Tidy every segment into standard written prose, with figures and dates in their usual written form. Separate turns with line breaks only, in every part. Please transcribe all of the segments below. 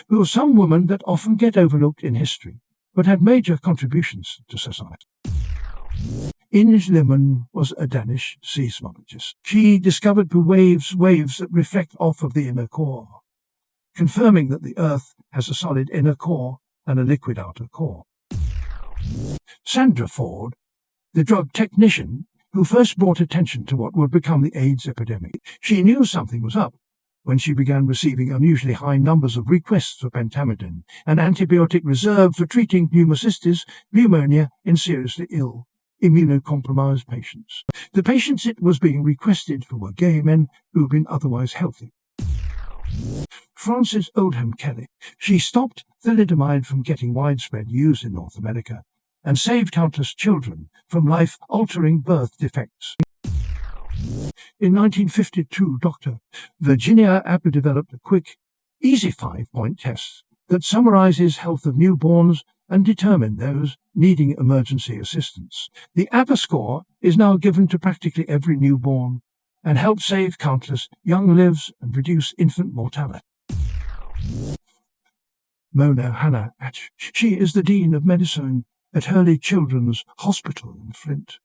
who was some woman that often get overlooked in history, but had major contributions to society. Inge Lehmann was a Danish seismologist. She discovered the waves that reflect off of the inner core, confirming that the Earth has a solid inner core and a liquid outer core. Sandra Ford, the drug technician who first brought attention to what would become the AIDS epidemic. She knew something was up when she began receiving unusually high numbers of requests for pentamidine, an antibiotic reserved for treating pneumocystis, pneumonia in seriously ill, immuno-compromised patients. The patients it was being requested for were gay men who had been otherwise healthy. Frances Oldham Kelley. She stopped thalidomide from getting widespread use in North America and saved countless children from life-altering birth defects. In 1952, Dr. Virginia Abbott developed a quick, easy 5-point test that summarizes health of newborns and determined those needing emergency assistance. The ABBA score is now given to practically every newborn and helps save countless young lives and reduce infant mortality. Mona Hanna-Atch. She is the Dean of Medicine at Hurley Children's Hospital in Flint.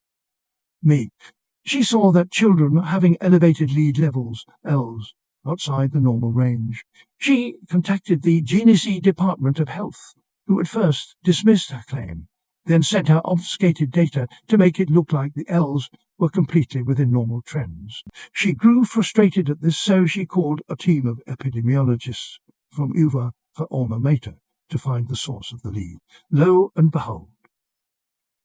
She saw that children were having elevated lead levels, Ls, outside the normal range. She contacted the Tennessee Department of Health, who at first dismissed her claim, then sent her obfuscated data to make it look like the Ls were completely within normal trends. She grew frustrated at this, so she called a team of epidemiologists from UVA, her alma mater, to find the source of the lead. Lo and behold,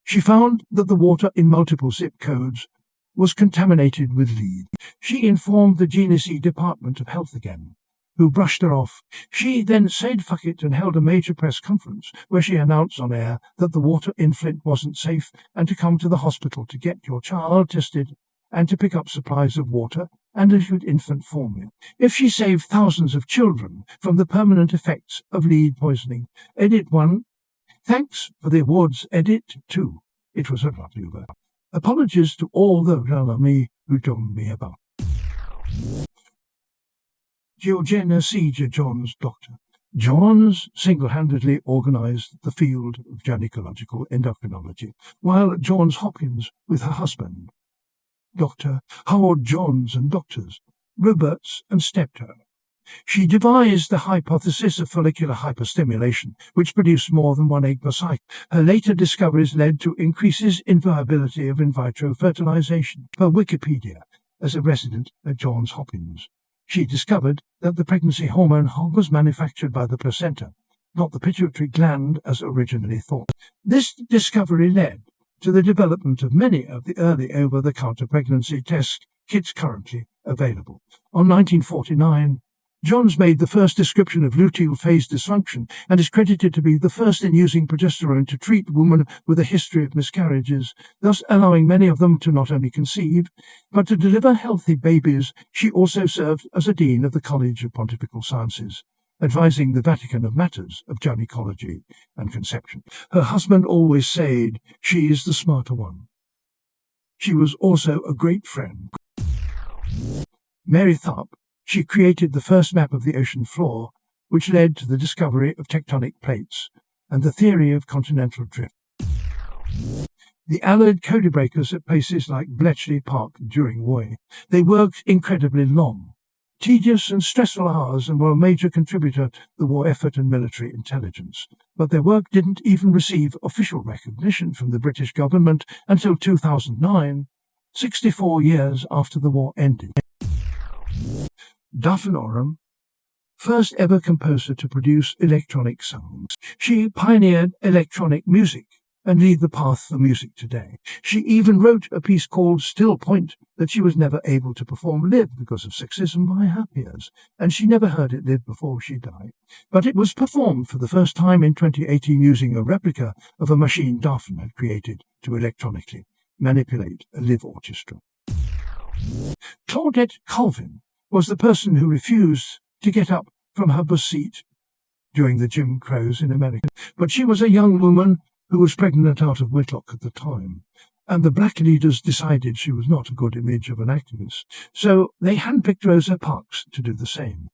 she found that the water in multiple zip codes was contaminated with lead. She informed the Tennessee Department of Health again, who brushed her off. She then said fuck it and held a major press conference where she announced on air that the water in Flint wasn't safe and to come to the hospital to get your child tested and to pick up supplies of water and liquid infant formula. If she saved thousands of children from the permanent effects of lead poisoning. Edit 1. Thanks for the awards. Edit 2. It was a Uber. Apologies to all those around me who told me about. Georgina Seeger Johns, Dr. Johns single-handedly organized the field of gynecological endocrinology, while at Johns Hopkins with her husband, Dr. Howard Johns, and doctors Roberts and Steptoe. She devised the hypothesis of follicular hyperstimulation, which produced more than one egg per cycle. Her later discoveries led to increases in viability of in vitro fertilization. Per Wikipedia, as a resident at Johns Hopkins, she discovered that the pregnancy hormone was manufactured by the placenta, not the pituitary gland as originally thought. This discovery led to the development of many of the early over-the-counter pregnancy test kits currently available. On 1949, Johns made the first description of luteal phase dysfunction and is credited to be the first in using progesterone to treat women with a history of miscarriages, thus allowing many of them to not only conceive, but to deliver healthy babies. She also served as a dean of the College of Pontifical Sciences, advising the Vatican of matters of gynecology and conception. Her husband always said she is the smarter one. She was also a great friend. Mary Tharp. She created the first map of the ocean floor, which led to the discovery of tectonic plates and the theory of continental drift. The Allied codebreakers at places like Bletchley Park during war. They worked incredibly long, tedious and stressful hours and were a major contributor to the war effort and military intelligence. But their work didn't even receive official recognition from the British government until 2009, 64 years after the war ended. Daphne Oram, first ever composer to produce electronic sounds. She pioneered electronic music and lead the path for music today. She even wrote a piece called Still Point that she was never able to perform live because of sexism by her peers, and she never heard it live before she died. But it was performed for the first time in 2018 using a replica of a machine Daphne had created to electronically manipulate a live orchestra. Claudette Colvin was the person who refused to get up from her bus seat during the Jim Crows in America. But she was a young woman who was pregnant out of wedlock at the time, and the black leaders decided she was not a good image of an activist, so they handpicked Rosa Parks to do the same.